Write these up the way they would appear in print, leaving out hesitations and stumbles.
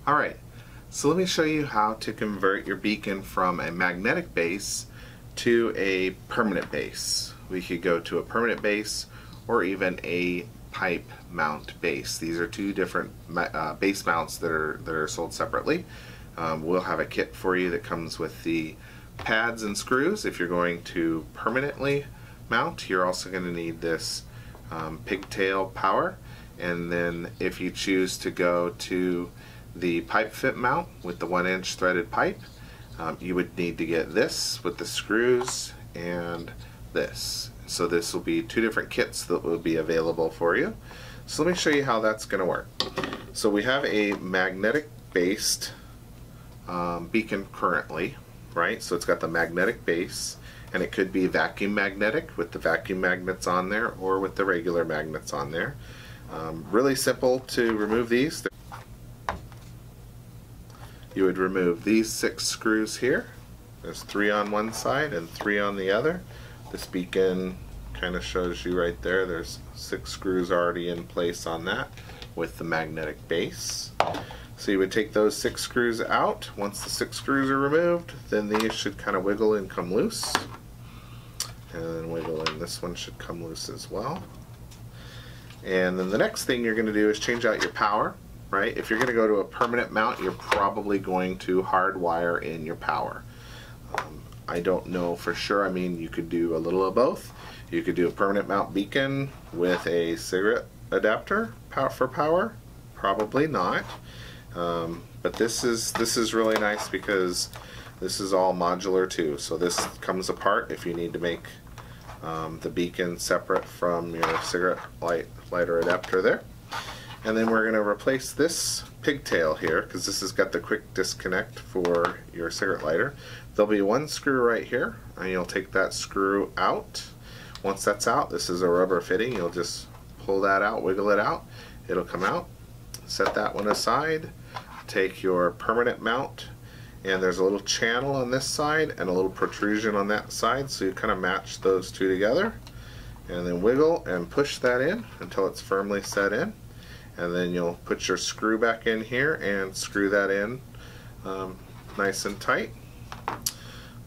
Alright, so let me show you how to convert your beacon from a magnetic base to a permanent base. We could go to a permanent base or even a pipe mount base. These are two different base mounts that are sold separately. We'll have a kit for you that comes with the pads and screws. If you're going to permanently mount, you're also going to need this pigtail power. And then if you choose to go to the pipe fit mount with the 1-inch threaded pipe, you would need to get this with the screws and this. So this will be two different kits that will be available for you. So let me show you how that's going to work. So we have a magnetic based beacon currently, right? So it's got the magnetic base, and it could be vacuum magnetic with the vacuum magnets on there or with the regular magnets on there. Really simple to remove these. You would remove these 6 screws here. There's 3 on one side and 3 on the other. This beacon kind of shows you right there. There's 6 screws already in place on that with the magnetic base. So you would take those 6 screws out. Once the 6 screws are removed, then these should kind of wiggle and come loose. And then wiggle, and this one should come loose as well. And then the next thing you're going to do is change out your power. Right? If you're going to go to a permanent mount, you're probably going to hardwire in your power. I don't know for sure. I mean, you could do a little of both. You could do a permanent mount beacon with a cigarette adapter for power. Probably not. But this is really nice because this is all modular too. So this comes apart if you need to make the beacon separate from your cigarette lighter adapter there. And then we're going to replace this pigtail here because this has got the quick disconnect for your cigarette lighter. There'll be 1 screw right here, and you'll take that screw out. Once that's out, this is a rubber fitting. You'll just pull that out, wiggle it out. It'll come out. Set that one aside. Take your permanent mount, and there's a little channel on this side and a little protrusion on that side, so you kind of match those two together. And then wiggle and push that in until it's firmly set in. And then you'll put your screw back in here and screw that in nice and tight.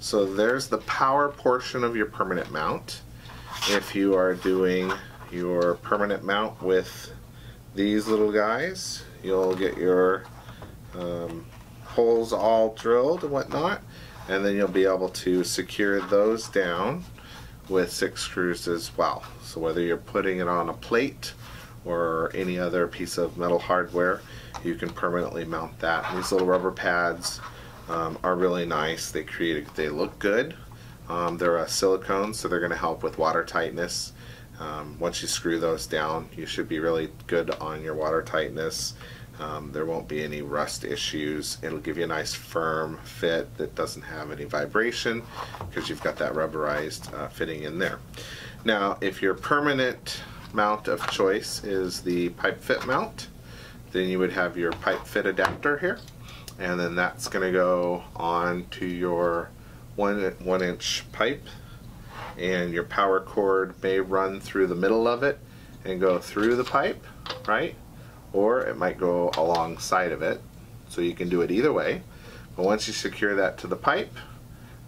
So there's the power portion of your permanent mount. If you are doing your permanent mount with these little guys, you'll get your holes all drilled and whatnot, and then you'll be able to secure those down with 6 screws as well. So whether you're putting it on a plate or any other piece of metal hardware, you can permanently mount that. And these little rubber pads are really nice. They look good. They're a silicone, so they're going to help with water tightness. Once you screw those down, you should be really good on your water tightness. There won't be any rust issues. It'll give you a nice firm fit that doesn't have any vibration because you've got that rubberized fitting in there. Now, if your permanent mount of choice is the pipe fit mount, then you would have your pipe fit adapter here, and then that's going to go on to your 1-inch pipe, and your power cord may run through the middle of it and go through the pipe, right? Or it might go alongside of it, so you can do it either way. But once you secure that to the pipe,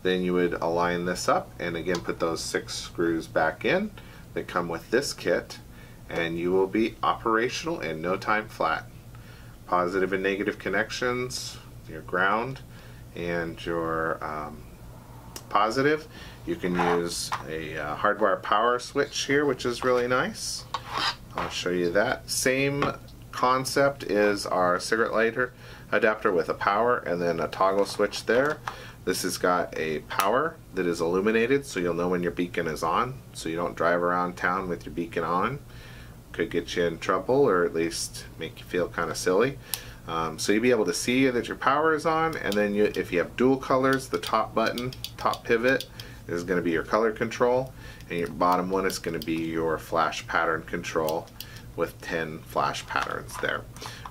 then you would align this up and again put those 6 screws back in that come with this kit, and you will be operational in no time flat. Positive and negative connections, your ground and your positive. You can use a hardwire power switch here, which is really nice. I'll show you that. Same concept is our cigarette lighter adapter with a power and then a toggle switch there. This has got a power that is illuminated, so you'll know when your beacon is on, so you don't drive around town with your beacon on. Could get you in trouble or at least make you feel kind of silly. So you'll be able to see that your power is on, and then if you have dual colors, the top button, top pivot, is going to be your color control, and your bottom one is going to be your flash pattern control with 10 flash patterns there.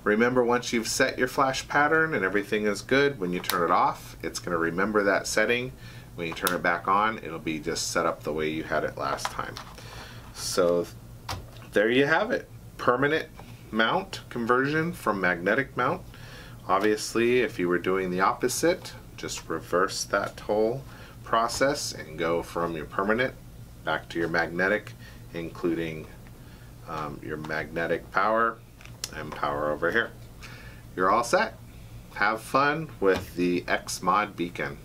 Remember, once you've set your flash pattern and everything is good, when you turn it off, it's going to remember that setting. When you turn it back on, it'll be just set up the way you had it last time. So there you have it. Permanent mount conversion from magnetic mount Obviously, if you were doing the opposite, just reverse that whole process and go from your permanent back to your magnetic, including your magnetic power and power over here. You're all set. Have fun with the XMOD beacon.